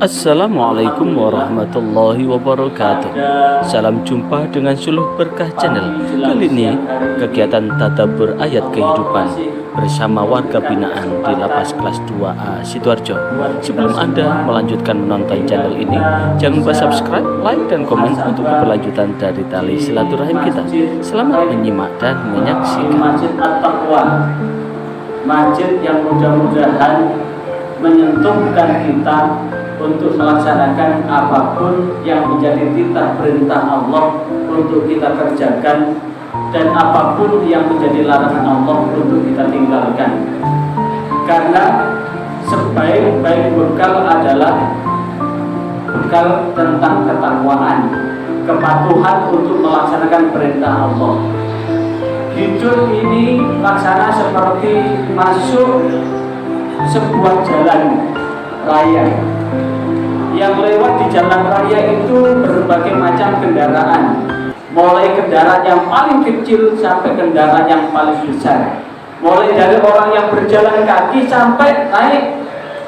Assalamualaikum warahmatullahi wabarakatuh. Salam jumpa dengan Suluh Berkah Channel. Kali ini kegiatan tadabbur ayat kehidupan bersama warga binaan di Lapas Kelas 2A Sidoarjo. Sebelum Anda melanjutkan menonton channel ini, jangan lupa subscribe, like, dan komen untuk keberlanjutan dari tali silaturahim kita. Selamat menyimak dan menyaksikan. Masjid At-Taqwa, masjid yang mudah-mudahan menyentuhkan kita untuk melaksanakan apapun yang menjadi titah perintah Allah untuk kita kerjakan, dan apapun yang menjadi larangan Allah untuk kita tinggalkan. Karena sebaik-baik bekal adalah bekal tentang ketakwaan, kepatuhan untuk melaksanakan perintah Allah. Hidup ini laksana seperti masuk sebuah jalan raya. Yang lewat di jalan raya itu berbagai macam kendaraan, mulai kendaraan yang paling kecil sampai kendaraan yang paling besar, mulai dari orang yang berjalan kaki sampai naik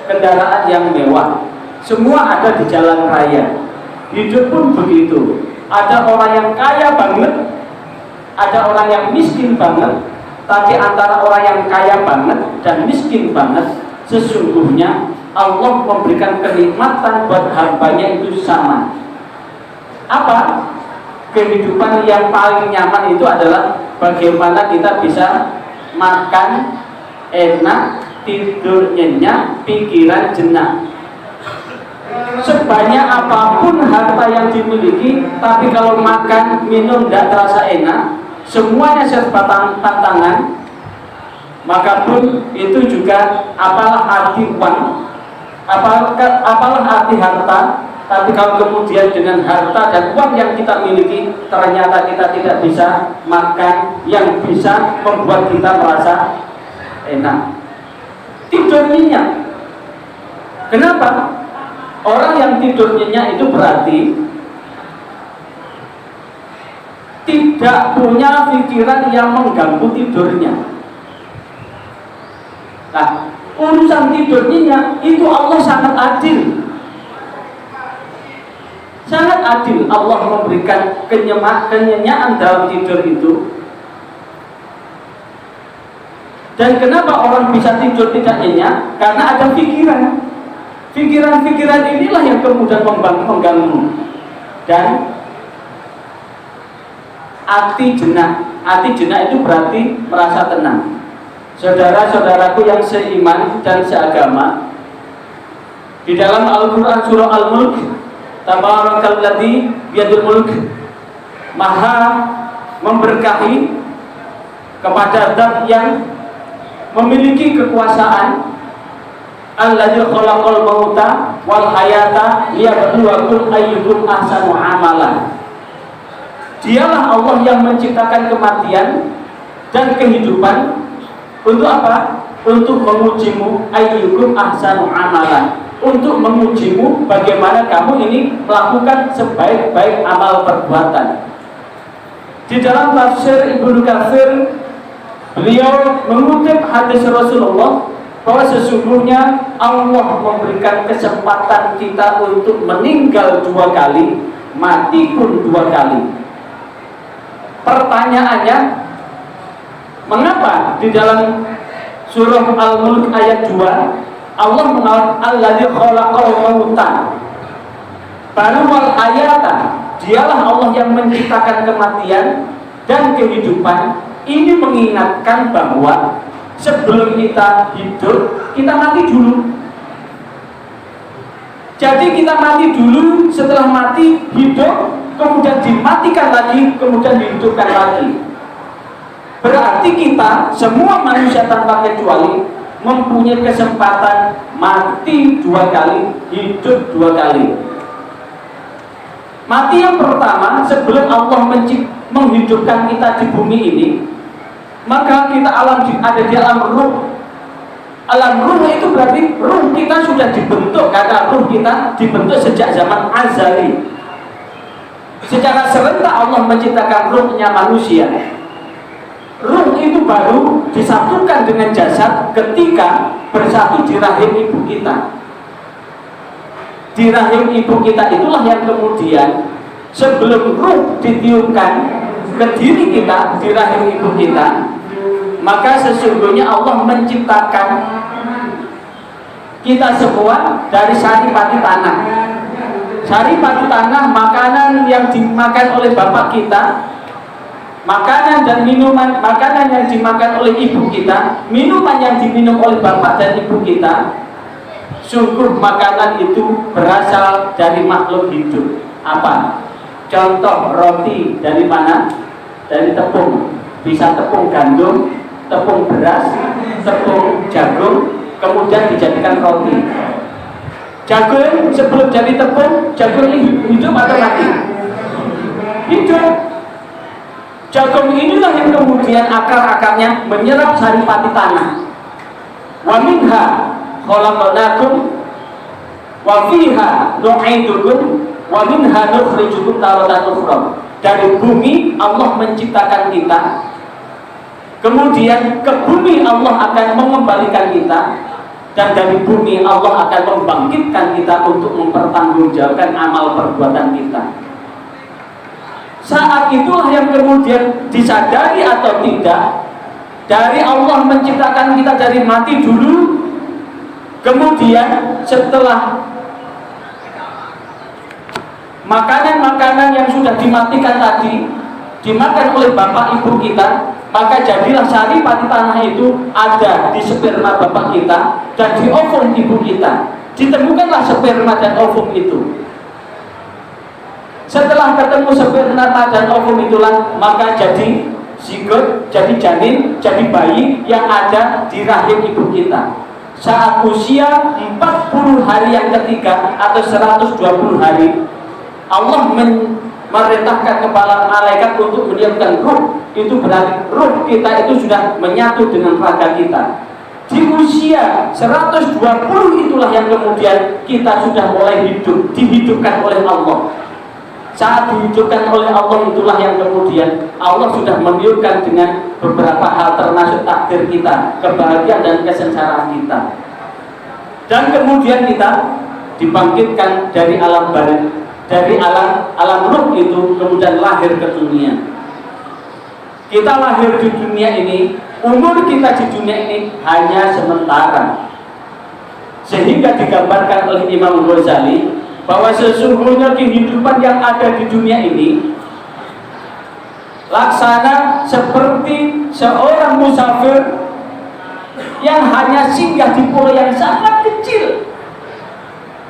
kendaraan yang mewah. Semua ada di jalan raya. Hidup pun begitu. Ada orang yang kaya banget, ada orang yang miskin banget. Tapi antara orang yang kaya banget dan miskin banget, sesungguhnya Allah memberikan kenikmatan buat hambanya itu sama. Apa? Kehidupan yang paling nyaman itu adalah bagaimana kita bisa makan enak, tidur nyenyak, pikiran jenak. Sebanyak apapun harta yang dimiliki, tapi kalau makan, minum tidak terasa enak, semuanya serba tantangan, maka pun itu juga apalah arti uang, apalah arti harta. Tapi kalau kemudian dengan harta dan uang yang kita miliki ternyata kita tidak bisa makan yang bisa membuat kita merasa enak, tidur nyenyak. Kenapa? Orang yang tidur nyenyak itu berarti tidak punya pikiran yang mengganggu tidurnya. Nah, urusan tidur nyenyak itu Allah sangat adil. Sangat adil Allah memberikan kenyenyaan dalam tidur itu. Dan kenapa orang bisa tidur tidak nyenyak? Karena ada pikiran. Pikiran-pikiran inilah yang kemudian mengganggu. Dan ati jenak. Ati jenak itu berarti merasa tenang. Saudara-saudaraku yang seiman dan seagama, di dalam Al-Quran surah Al-Mulk, Tabarakalladzi biyadil mulk, Maha memberkahi kepada zat yang memiliki kekuasaan, alladzi khalaqal mauta wal hayata liyabluwakum ayyukum ahsanu amala. Dialah Allah yang menciptakan kematian dan kehidupan. Untuk apa? Untuk mengujimu, ayyukum ahsanu amalan. Untuk mengujimu bagaimana kamu ini melakukan sebaik-baik amal perbuatan. Di dalam tafsir Ibnu Katsir, beliau mengutip hadis Rasulullah bahwa sesungguhnya Allah memberikan kesempatan kita untuk meninggal 2 kali, mati pun 2 kali. Pertanyaannya, mengapa di dalam surah Al-Mulk ayat 2 Allah mengatakan alladzi khalaqal mauta baru wal hayata, dialah Allah yang menciptakan kematian dan kehidupan. Ini mengingatkan bahwa sebelum kita hidup, kita mati dulu. Jadi kita mati dulu, setelah mati hidup, kemudian dimatikan lagi, kemudian dihidupkan lagi. Berarti kita semua manusia tanpa kecuali mempunyai kesempatan mati 2 kali, hidup 2 kali. Mati yang pertama sebelum Allah menghidupkan kita di bumi ini, maka kita ada di alam ruh. Alam ruh itu berarti ruh kita sudah dibentuk, karena ruh kita dibentuk sejak zaman azali. Secara serentak Allah menciptakan ruhnya manusia. Ruh itu baru disatukan dengan jasad ketika bersatu di rahim ibu kita. di rahim ibu kita itulah yang kemudian sebelum ruh ditiupkan ke diri kita di rahim ibu kita, maka sesungguhnya Allah menciptakan kita semua dari saripati tanah. Saripati tanah, makanan yang dimakan oleh bapak kita, makanan dan minuman, makanan yang dimakan oleh ibu kita, minuman yang diminum oleh bapak dan ibu kita, sungguh makanan itu berasal dari makhluk hidup. Apa? Contoh roti dari mana? Dari tepung. Bisa tepung gandum, tepung beras, tepung jagung, kemudian dijadikan roti. Jagung sebelum jadi tepung, jagung ini hidup atau mati? Hidup. Jagung inilah yang kemudian akar-akarnya menyerap saripati tanah. Wa minha khalaqnakum wa fiha nu'idukum wa minha nukhrijukum taratan ukhra. Dari bumi Allah menciptakan kita, kemudian ke bumi Allah akan mengembalikan kita, dan dari bumi Allah akan membangkitkan kita untuk mempertanggungjawabkan amal perbuatan kita. Saat itulah yang kemudian disadari atau tidak, dari Allah menciptakan kita dari mati dulu, kemudian setelah makanan-makanan yang sudah dimatikan tadi dimakan oleh bapak ibu kita, maka jadilah saripati tanah itu ada di sperma bapak kita dan di ovum ibu kita. Ditemukanlah sperma dan ovum itu. Setelah ketemu sperma dan ovum itulah maka jadi zigot, jadi janin, jadi bayi yang ada di rahim ibu kita. Saat usia 40 hari yang ketiga atau 120 hari, Allah memerintahkan kepala malaikat untuk menyiapkan ruh. Itu berarti ruh kita itu sudah menyatu dengan raga kita. Di usia 120 itulah yang kemudian kita sudah mulai hidup, dihidupkan oleh Allah. Saat dihidupkan oleh Allah itulah yang kemudian Allah sudah meniupkan dengan beberapa hal termasuk takdir kita, kebahagiaan dan kesengsaraan kita. Dan kemudian kita dibangkitkan dari alam barzah, dari alam ruh itu, kemudian lahir ke dunia. Kita lahir di dunia ini, umur kita di dunia ini hanya sementara. Sehingga digambarkan oleh Imam Ghazali bahwa sesungguhnya kehidupan yang ada di dunia ini laksana seperti seorang musafir yang hanya singgah di pulau yang sangat kecil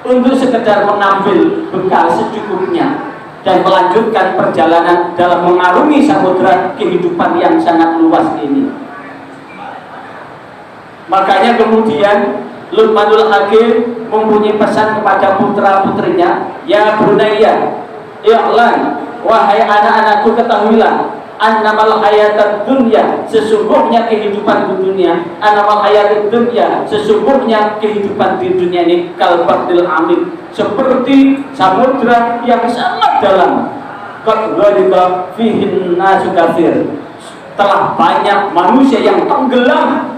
untuk sekedar mengambil bekal secukupnya dan melanjutkan perjalanan dalam mengarungi samudera kehidupan yang sangat luas ini. Makanya kemudian Luqmanul Hakim mempunyai pesan kepada putra-putrinya, ya bunayya, i'lan, wahai anak-anakku ketahuilah, annamal hayatad dunya, sesungguhnya kehidupan di dunia, annamal hayatad dunya, sesungguhnya kehidupan di dunia ini kalbardil amik, seperti samudra yang sangat dalam. Qad ghalika fihin nasu katsir, telah banyak manusia yang tenggelam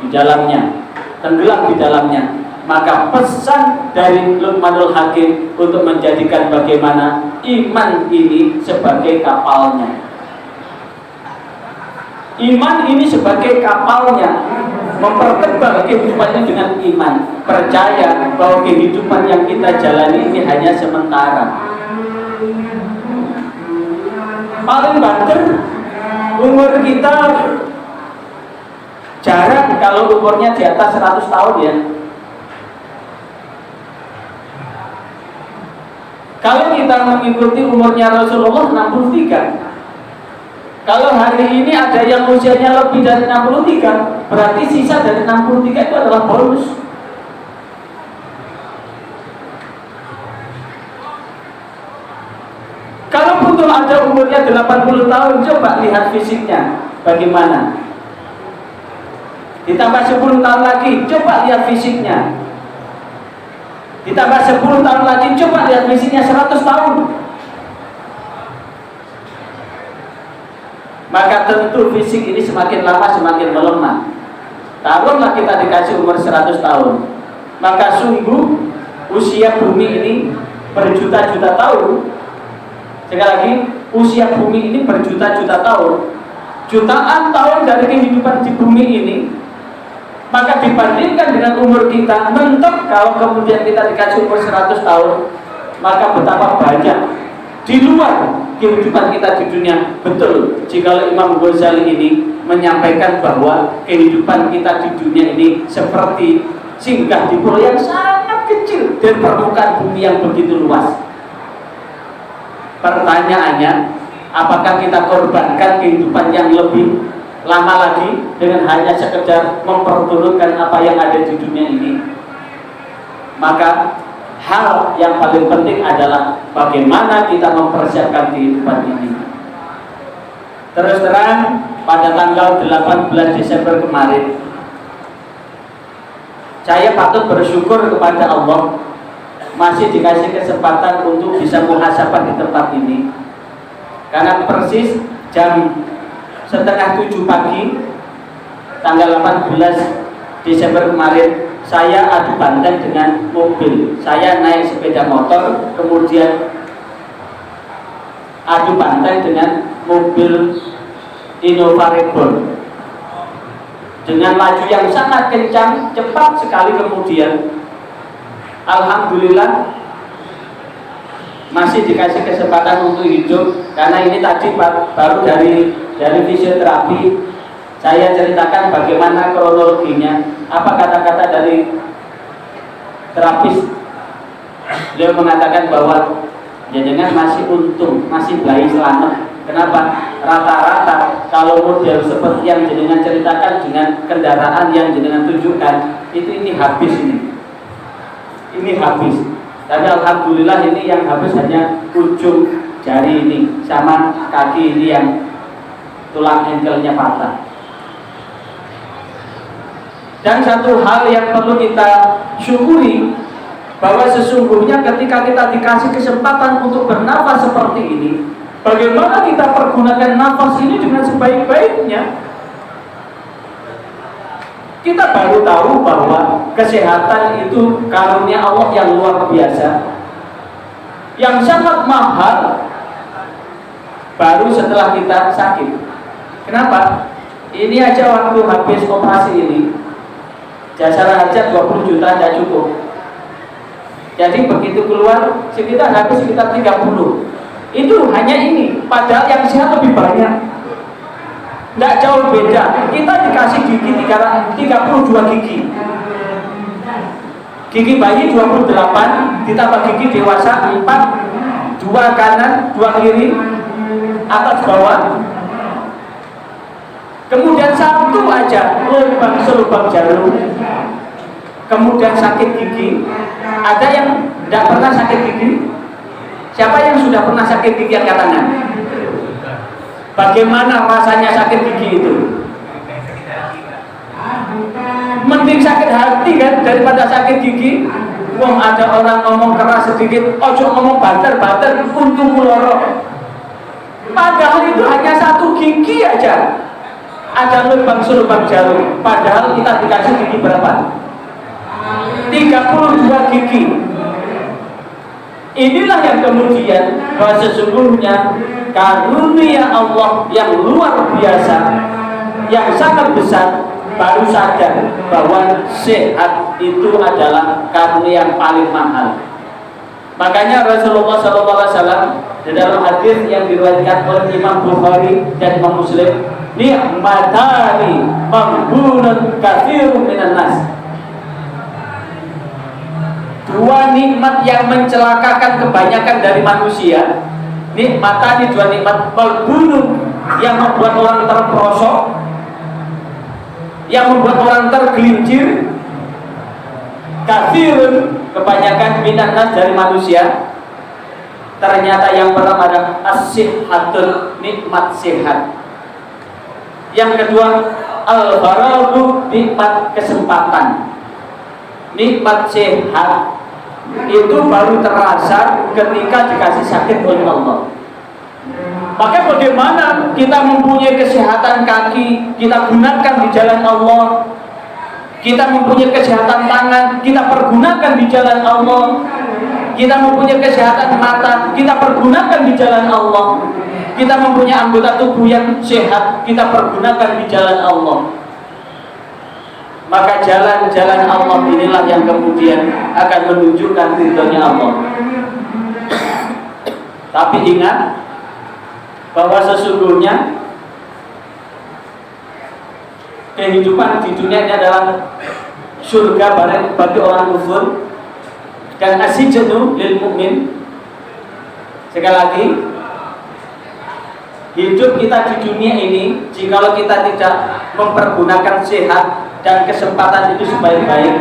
di dalamnya. Maka pesan dari Luqmanul Hakim untuk menjadikan bagaimana iman ini sebagai kapalnya. Iman ini sebagai kapalnya, mempertebal kehidupan ini dengan iman, percaya bahwa kehidupan yang kita jalani ini hanya sementara. Paling banter umur kita jarang kalau umurnya di atas 100 tahun ya. Kalau kita mengikuti umurnya Rasulullah 63, kalau hari ini ada yang usianya lebih dari 63, berarti sisa dari 63 itu adalah bonus. Kalau betul ada umurnya 80 tahun, coba lihat fisiknya bagaimana. Ditambah 10 tahun lagi, coba lihat fisiknya. Ditambah 10 tahun lagi, coba lihat fisiknya 100 tahun. Maka tentu fisik ini semakin lama semakin melemah. Taruhlah kita dikasih umur 100 tahun, maka sungguh usia bumi ini berjuta-juta tahun. Sekali lagi, usia bumi ini berjuta-juta tahun. Jutaan tahun dari kehidupan di bumi ini, maka dibandingkan dengan umur kita, mentok kalau kemudian kita dikasih umur 100 tahun, maka betapa banyak di luar kehidupan kita di dunia. Betul, jika Imam Ghazali ini menyampaikan bahwa kehidupan kita di dunia ini seperti singgah di pulau yang sangat kecil dan permukaan bumi yang begitu luas. Pertanyaannya, apakah kita korbankan kehidupan yang lebih lama lagi dengan hanya sekedar memperturutkan apa yang ada di dunia ini? Maka hal yang paling penting adalah bagaimana kita mempersiapkan kehidupan ini. Terus terang, pada tanggal 18 Desember kemarin, saya patut bersyukur kepada Allah masih dikasih kesempatan untuk bisa muhasabah di tempat ini. Karena persis jam 6:30 pagi tanggal 18 Desember kemarin, saya adu banteng dengan mobil. Saya naik sepeda motor, kemudian adu banteng dengan mobil Innova Reborn dengan laju yang sangat kencang, cepat sekali. Kemudian alhamdulillah masih dikasih kesempatan untuk hidup. Karena ini tadi baru dari fisioterapi, saya ceritakan bagaimana kronologinya, apa kata-kata dari terapis. Beliau mengatakan bahwa jenengan masih untung, masih bayi selamat. Kenapa? Rata-rata kalau model seperti yang jenengan ceritakan dengan kendaraan yang jenengan tunjukkan, ini habis ini. Ini habis. Tapi alhamdulillah ini yang habis hanya ujung jari ini sama kaki ini yang tulang engkelnya patah. Dan satu hal yang perlu kita syukuri, bahwa sesungguhnya ketika kita dikasih kesempatan untuk bernafas seperti ini, bagaimana kita pergunakan nafas ini dengan sebaik-baiknya. Kita baru tahu bahwa kesehatan itu karunia Allah yang luar biasa, yang sangat mahal, baru setelah kita sakit. Kenapa? Ini aja waktu habis operasi ini, jasa hajat 20 juta tidak cukup. Jadi begitu keluar sekitar habis sekitar 30. Itu hanya ini, padahal yang sehat lebih banyak. Tidak jauh beda. Kita dikasih gigi 32 gigi. Gigi bayi 28, ditambah gigi dewasa 4, 2 kanan, 2 kiri, atas bawah. Kemudian satu aja lubang selubang jarum. Kemudian sakit gigi. Ada yang tidak pernah sakit gigi? Siapa yang sudah pernah sakit gigi angkat tangan? Bagaimana rasanya sakit gigi itu? Mending sakit hati kan daripada sakit gigi. Wong ada orang ngomong keras sedikit, ojo ngomong banter-banter, untung loro. Padahal itu hanya satu gigi aja. Ada lubang selubang jarum. Padahal kita dikasih gigi berapa? 32 gigi. Inilah yang kemudian bahwa sesungguhnya karunia Allah yang luar biasa, yang sangat besar, baru sadar bahwa sehat itu adalah karunia yang paling mahal. Makanya Rasulullah SAW di dalam hadis yang diriwayatkan oleh Imam Bukhari dan Imam Muslim, ni'matani maghbunun katsirun minan nas. Dua nikmat yang mencelakakan kebanyakan dari manusia. Nikmatani, dua nikmat maghbunun, yang membuat orang terperosok, yang membuat orang tergelincir. Katsirun, kebanyakan minan nas dari manusia. Ternyata yang pertama adalah as-sihhatun, nikmat sehat. Yang kedua al-faraghu, nikmat kesempatan. Nikmat sehat itu baru terasa ketika dikasih sakit oleh Allah. Maka bagaimana kita mempunyai kesehatan kaki, kita gunakan di jalan Allah, Kita mempunyai kesehatan tangan, kita pergunakan di jalan Allah. Kita mempunyai kesehatan mata, kita pergunakan di jalan Allah. Kita mempunyai anggota tubuh yang sehat, kita pergunakan di jalan Allah. Maka jalan-jalan Allah inilah yang kemudian akan menunjukkan ridhonya Allah. Tapi ingat bahwa sesungguhnya kehidupan di dunia ini adalah surga bagi orang kufur dan asijnu lil mukmin. Sekali lagi, hidup kita di dunia ini, jikalau kita tidak mempergunakan sehat dan kesempatan itu sebaik-baik,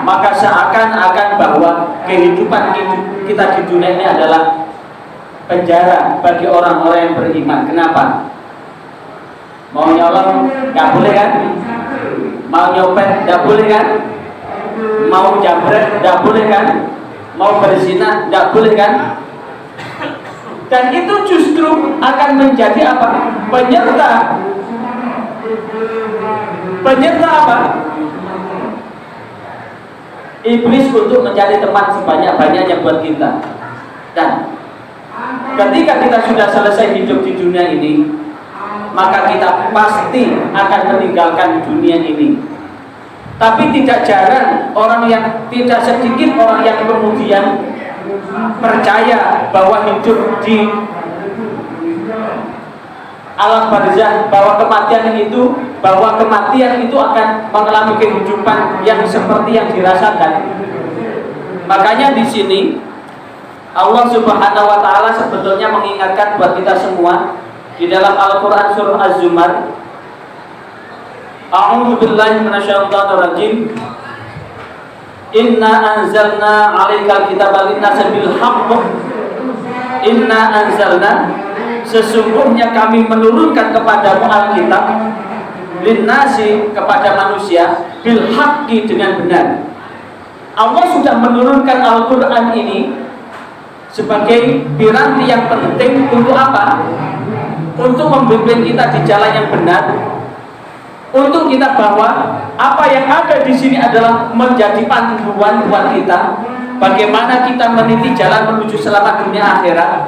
maka seakan-akan bahwa kehidupan kita di dunia ini adalah penjara bagi orang-orang yang beriman. Kenapa? Mau nyolong nggak boleh kan? Mau nyopet nggak boleh kan? Mau jambret nggak boleh kan? Mau berzina nggak boleh kan? Dan itu justru akan menjadi apa? Penyerta apa? Iblis untuk mencari teman sebanyak-banyaknya buat kita. Dan ketika kita sudah selesai hidup di dunia ini, maka kita pasti akan meninggalkan dunia ini. Tapi tidak jarang tidak sedikit orang yang kemudian percaya bahwa hidup di alam barzakh, bahwa kematian itu akan mengalami kehidupan yang seperti yang dirasakan. Makanya di sini Allah Subhanahu wa taala sebetulnya mengingatkan buat kita semua di dalam Al-Qur'an surah Az-Zumar. A'udzu billahi minasyaitonir rajim. Inna anzalna 'alaikal kitaba lin-nasi bil haqq. Inna anzalna, sesungguhnya kami menurunkan kepadamu Alkitab, lin-nasi, kepada manusia, bil haqqi, dengan benar. Allah sudah menurunkan Al-Qur'an ini sebagai piranti yang penting untuk apa? Untuk membimbing kita di jalan yang benar. Untuk kita bahwa apa yang ada di sini adalah menjadi panduan buat kita, bagaimana kita meniti jalan menuju selamat dunia akhirat.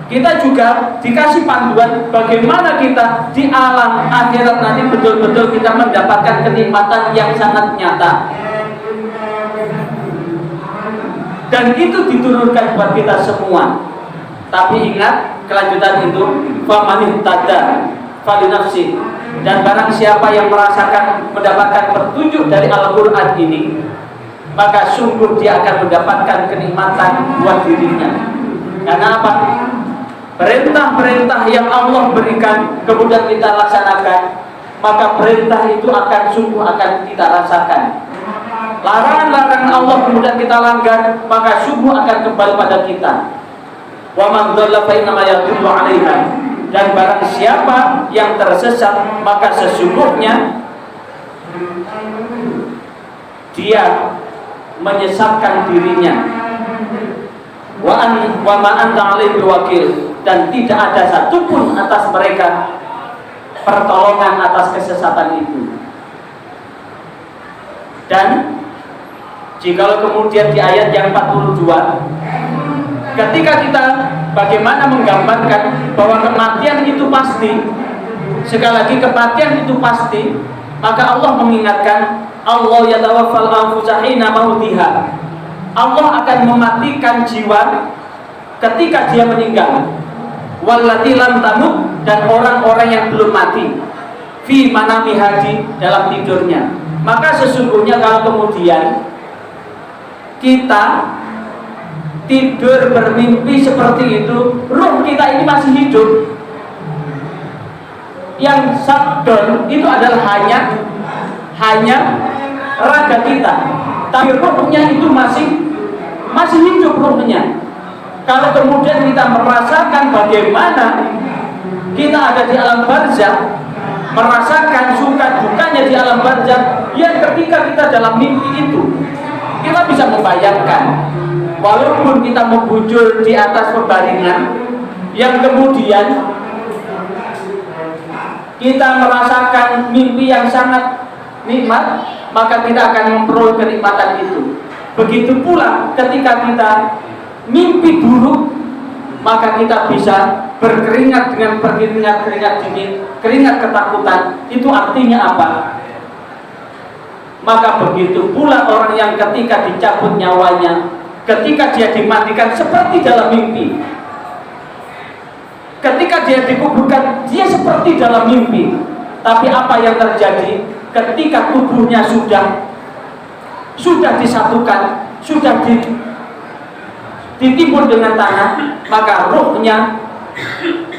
Kita juga dikasih panduan bagaimana kita di alam akhirat nanti betul-betul kita mendapatkan kenikmatan yang sangat nyata. Dan itu diturunkan buat kita semua. Tapi ingat kelanjutan itu, famanih tada falinafsi, dan barang siapa yang merasakan mendapatkan petunjuk dari Al-Qur'an ini, maka sungguh dia akan mendapatkan kenikmatan buat dirinya. Karena apa? Perintah-perintah yang Allah berikan kemudian kita laksanakan, maka perintah itu sungguh akan kita rasakan. Larangan-larangan Allah kemudian kita langgar, maka sungguh akan kembali pada kita. Wa man dhalla fa inna ma yadhillu 'alaiha, dan barang siapa yang tersesat, maka sesungguhnya dia menyesatkan dirinya. Wa ma anta 'alaihi wakil, dan tidak ada satupun atas mereka pertolongan atas kesesatan itu. Dan jikalau kemudian di ayat yang 42, ketika kita bagaimana menggambarkan bahwa kematian itu pasti, sekali lagi kematian itu pasti, maka Allah mengingatkan, Allah yatawaffal anfusa hina mautiha, Allah akan mematikan jiwa ketika dia meninggal. Wallati lam tamut, dan orang-orang yang belum mati, fi manamiha, dalam tidurnya. Maka sesungguhnya kalau kemudian kita tidur bermimpi seperti itu, ruh kita ini masih hidup. Yang shutdown itu adalah hanya raga kita, tapi ruhnya itu masih hidup ruhnya. Kalau kemudian kita merasakan bagaimana kita ada di alam barzakh, merasakan suka dukanya di alam barzakh, yang ketika kita dalam mimpi itu, kita bisa membayangkan, walaupun kita membujur di atas pembaringan, yang kemudian kita merasakan mimpi yang sangat nikmat, maka kita akan memperoleh kenikmatan itu. Begitu pula ketika kita mimpi buruk, maka kita bisa berkeringat dengan keringat dingin, keringat ketakutan. Itu artinya apa? Maka begitu pula orang yang ketika dicabut nyawanya, ketika dia dimatikan seperti dalam mimpi, ketika dia dikuburkan, dia seperti dalam mimpi. Tapi apa yang terjadi ketika tubuhnya sudah disatukan, sudah ditimbun dengan tanah, maka ruhnya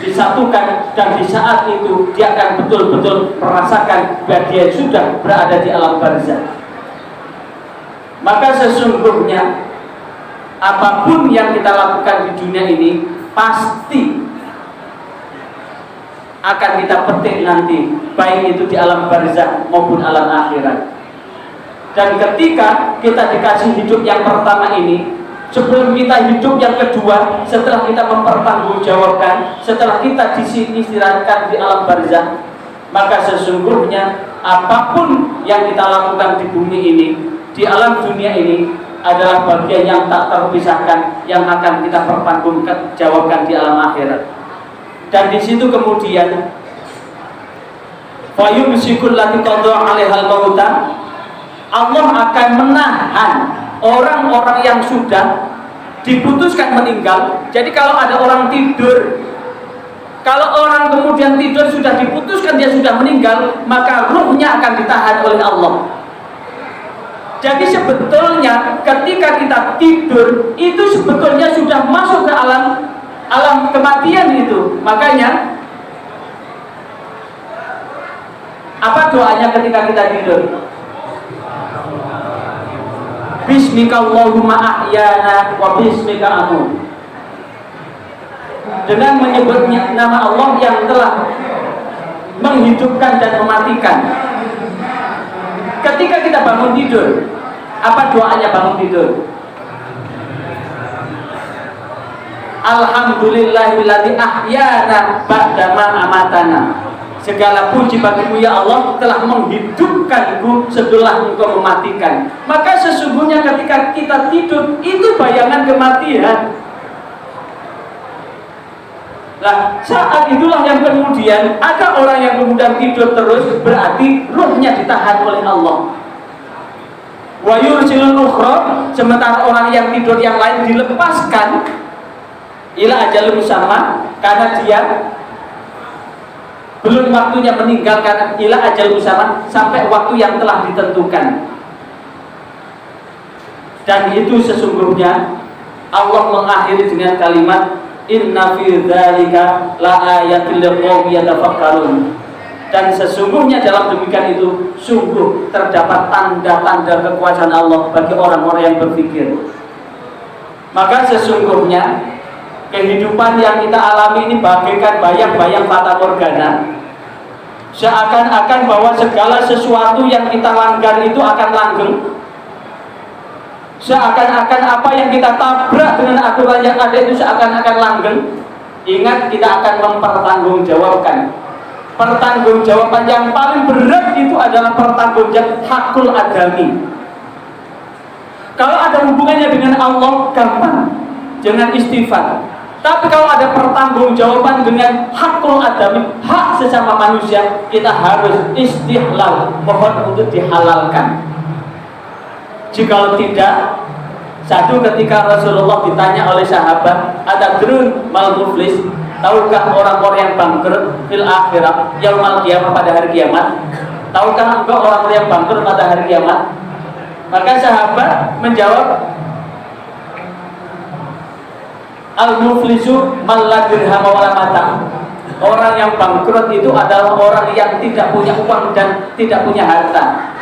disatukan, dan di saat itu dia akan betul-betul merasakan bahwa dia sudah berada di alam barzakh. Maka sesungguhnya apapun yang kita lakukan di dunia ini pasti akan kita petik nanti, baik itu di alam barzakh maupun alam akhirat. Dan ketika kita dikasih hidup yang pertama ini, sebelum kita hidup yang kedua, setelah kita mempertanggungjawabkan, setelah kita diistirahatkan di alam barzakh, maka sesungguhnya apapun yang kita lakukan di bumi ini, di alam dunia ini, adalah bagian yang tak terpisahkan yang akan kita pertanggungjawabkan di alam akhirat. Dan di situ kemudian fayumsikul lati qadha 'alaihal mauta, Allah akan menahan orang-orang yang sudah diputuskan meninggal. Jadi kalau ada orang tidur, kalau orang kemudian tidur sudah diputuskan dia sudah meninggal, maka ruhnya akan ditahan oleh Allah. Jadi sebetulnya ketika kita tidur itu sebetulnya sudah masuk ke alam kematian itu. Makanya apa doanya ketika kita tidur? Bismika Allahumma ahyana wa bismika amut. Dengan menyebutnya nama Allah yang telah menghidupkan dan mematikan. Ketika kita bangun tidur, apa doanya bangun tidur? Alhamdulillahilladzi ahyana ba'dama amatana. Segala puji bagimu ya Allah, telah menghidupkanku setelah engkau mematikan. Maka sesungguhnya ketika kita tidur itu bayangan kematian. Nah, saat itulah yang kemudian ada orang yang kemudian tidur terus, berarti ruhnya ditahan oleh Allah. Wa yursilul ukhra, sementara orang yang tidur yang lain dilepaskan ila ajalun musamma, karena dia belum waktunya meninggal, karena ila ajal musamma, sampai waktu yang telah ditentukan. Dan itu sesungguhnya Allah mengakhiri dengan kalimat inna fi dzalika laayatil liqaumin yatafakkarun. Dan sesungguhnya dalam demikian itu sungguh terdapat tanda-tanda kekuasaan Allah bagi orang-orang yang berpikir. Maka sesungguhnya kehidupan yang kita alami ini bagaikan bayang-bayang fata morgana. Seakan-akan bahwa segala sesuatu yang kita langgar itu akan langgeng. Seakan-akan apa yang kita tabrak dengan aturan yang ada itu seakan-akan langgeng. Ingat, kita akan mempertanggungjawabkan. Pertanggungjawaban yang paling berat itu adalah pertanggungjawaban hakul adami. Kalau ada hubungannya dengan Allah, gampang, jangan istighfar. Tapi kalau ada pertanggungjawaban dengan hakul adami, hak sesama manusia, kita harus istihlal, mohon untuk dihalalkan. Jika tidak, satu ketika Rasulullah ditanya oleh sahabat, atadrun mal muflis, tahukah orang-orang yang bangkrut fil akhirat yaumul qiyamah, pada hari kiamat? Tahukah engkau orang-orang yang bangkrut pada hari kiamat? Maka sahabat menjawab, al-muflisu man la dirham wa la mata. Orang yang bangkrut itu adalah orang yang tidak punya uang dan tidak punya harta.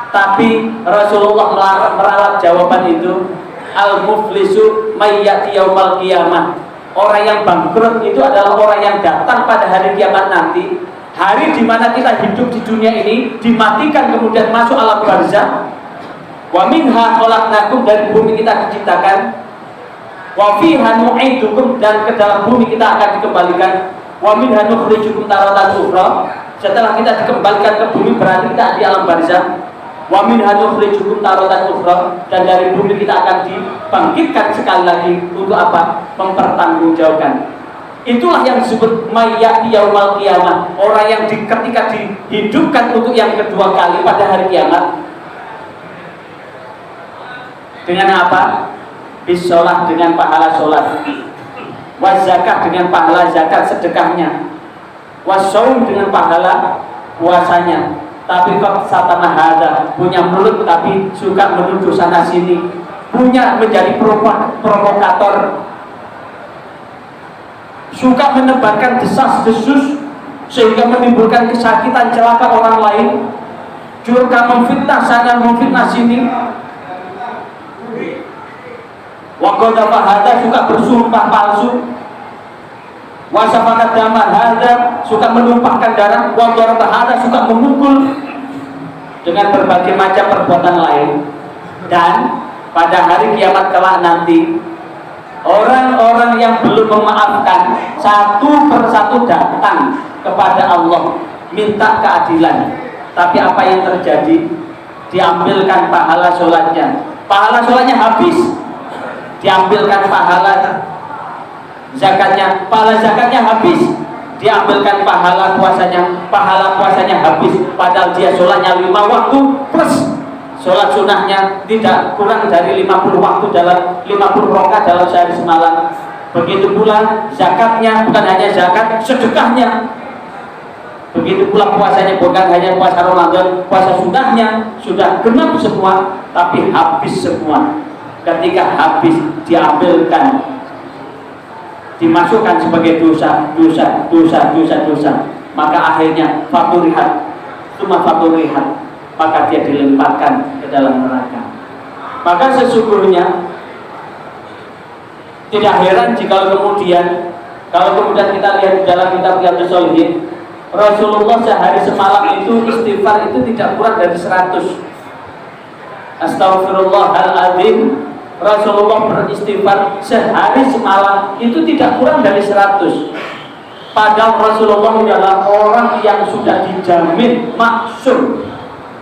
Tapi Rasulullah meralat jawaban itu, al-muflisu may yati yaumil qiyamah. Orang yang bangkrut itu adalah orang yang datang pada hari kiamat nanti, hari di mana kita hidup di dunia ini, dimatikan kemudian masuk alam barzakh. Wa minha khalaqnakum, dari bumi kita diciptakan. Wa fiha nu'idukum, dan ke dalam bumi kita akan dikembalikan. Wa minha nukhrijukum taratan ukhra, Setelah kita dikembalikan ke bumi berarti kita di alam barzakh. Wa minha nukhrijukum taratan ukhra, dan dari bumi kita akan dibangkitkan sekali lagi untuk apa? Mempertanggungjawabkan. Itulah yang disebut mayyati yaumal qiyamah, orang yang ketika dihidupkan untuk yang kedua kali pada hari kiamat. Dengan apa? Bisolah, dengan pahala sholat, wazakat, dengan pahala zakat sedekahnya, wasaum, dengan pahala puasanya. Tapi kok satana hada, punya mulut tapi suka menuduh sana sini, punya menjadi provokator, suka menebarkan desas-desus sehingga menimbulkan kesakitan, celaka orang lain, juga memfitnah sana memfitnah sini. Waqadha hada, suka bersumpah palsu, wasafana dama hada, suka menumpahkan darah, wadharaba hada, suka memukul, dengan berbagai macam perbuatan lain. Dan pada hari kiamat kelak nanti, orang-orang yang belum memaafkan satu persatu datang kepada Allah minta keadilan. Tapi apa yang terjadi? Diambilkan pahala sholatnya, pahala sholatnya habis. Diambilkan pahala zakatnya, pahala zakatnya habis. Diambilkan pahala puasanya habis. Padahal dia sholatnya 5 waktu plus sholat sunnahnya tidak kurang dari 50 waktu dalam 50 rakaat dalam sehari semalam. Begitu pula zakatnya, bukan hanya zakat, sedekahnya. Begitu pula puasanya, bukan hanya puasa Ramadan, puasa sunnahnya sudah genap semua, tapi habis semua. Ketika habis, diambilkan, dimasukkan sebagai dosa, maka akhirnya faturihat, maka dia dilemparkan ke dalam neraka. Maka sesungguhnya tidak heran jika kemudian kita lihat di dalam kitab Riyadhus Shalihin, Rasulullah sehari semalam itu istighfar itu tidak kurang dari 100. Astaghfirullahaladzim, Rasulullah beristighfar sehari semalam itu tidak kurang dari 100. Padahal Rasulullah adalah orang yang sudah dijamin maksum.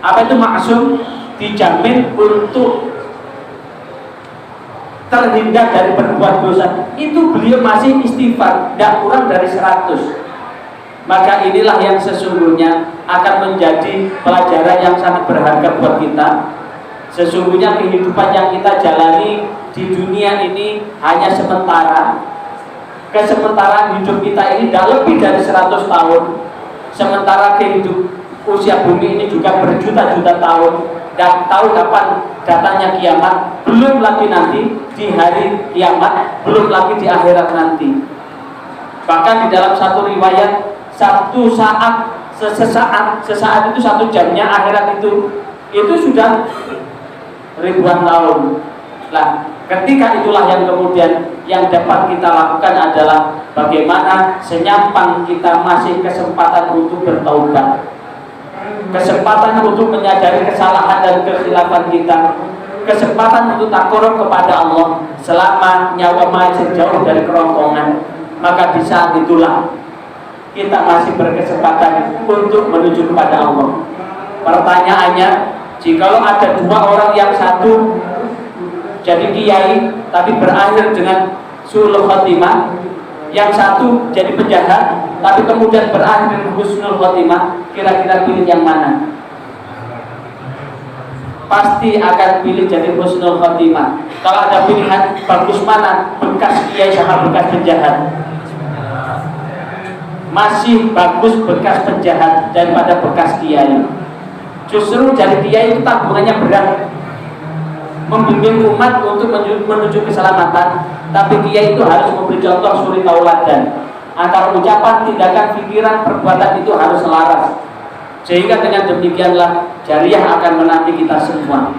Apa itu maksum? Dijamin untuk terhindar dari berbuat dosa. Itu beliau masih istighfar, tidak kurang dari 100. Maka inilah yang sesungguhnya akan menjadi pelajaran yang sangat berharga buat kita. Sesungguhnya kehidupan yang kita jalani di dunia ini hanya sementara. Kesementaraan hidup kita ini tidak lebih dari 100 tahun. Sementara usia bumi ini juga berjuta-juta tahun. Dan tahu kapan datangnya kiamat, belum lagi nanti di hari kiamat, belum lagi di akhirat nanti. Bahkan di dalam satu riwayat, sesaat itu 1 jamnya, akhirat itu sudah ribuan tahun. Nah, ketika itulah yang kemudian yang dapat kita lakukan adalah bagaimana senyampang kita masih kesempatan untuk bertaubat, kesempatan untuk menyadari kesalahan dan kekhilafan kita, kesempatan untuk takarrub kepada Allah selama nyawa masih jauh dari kerongkongan. Maka di saat itulah kita masih berkesempatan untuk menuju kepada Allah. Pertanyaannya, jikalau ada 2 orang, yang satu jadi kiai tapi berakhir dengan su'ul khatimah, yang satu jadi penjahat tapi kemudian berakhir dengan husnul khatimah, kira-kira pilih yang mana? Pasti akan pilih jadi husnul khatimah. Kalau ada pilihan, bagus mana? Bekas kiai sama bekas penjahat? Masih bagus bekas penjahat daripada bekas kiai. Justru jadi kiai itu tabungannya berat, membimbing umat untuk menuju keselamatan. Tapi kiai itu harus memberi contoh suri tauladan. Antara ucapan, tindakan, pikiran, perbuatan itu harus selaras. Sehingga dengan demikianlah jariah akan menanti kita semua.